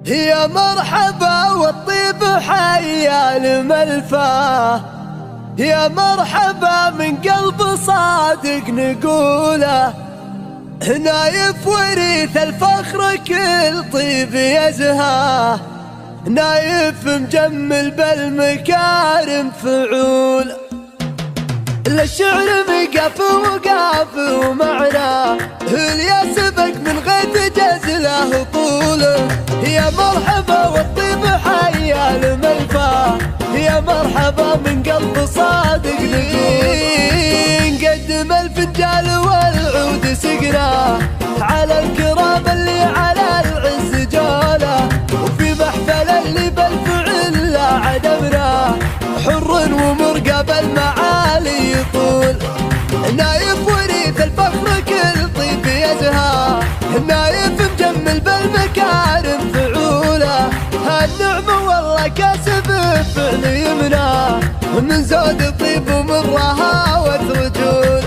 يا مرحبا والطيب حيا الملفاه، يا مرحبا من قلب صادق نقوله، نايف وريث الفخر كل طيب يزهاه، نايف مجمل بالمكارم فعوله، للشعر مقاف وقاف ومعناه، اللي سبق من غير جزله طوله، يا مرحبا والطيب حيا الملفاه، يا مرحبا من قلب صادق نقدم الفنجال والعود سقناه، على الكرام اللي على العز جوله، وفي محفل اللي بالفعل لا عدمناه، حر ومرقب المعالي يطول، نايف وريث الفخر كل طيب يزهاه، نايف مجمل بالمكارم فعوله، هالنعمة والله كاسب فعل يمناه، من زود طيب ومن رهاوة رجول،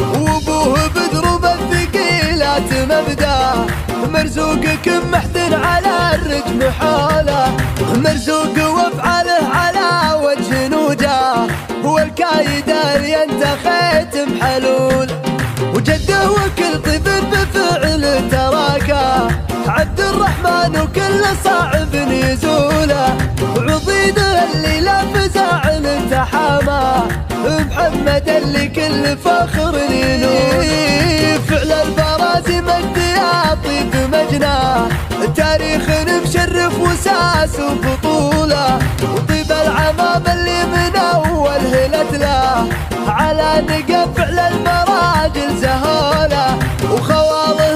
وابوه بدروب الثقيلات مبداه، مرزوقك محتن على الرجم حوله، مرزوق وافعاله على وجه نوجه، هو الكايد اللي انت خيتم حلول، وجده وكل طيب بفعل تراكه، عبد الرحمن وكل صعب يزوله، عضيده اللي لا فزع تحاماه، محمد اللي كل فخر ينول، فعل البرازي مجد يا طيب مجناه، تاريخ مشرف وساس وبطوله، وطيب العمام اللي من اول هلت له، على نقب فعل المراجل زهوله، وخواله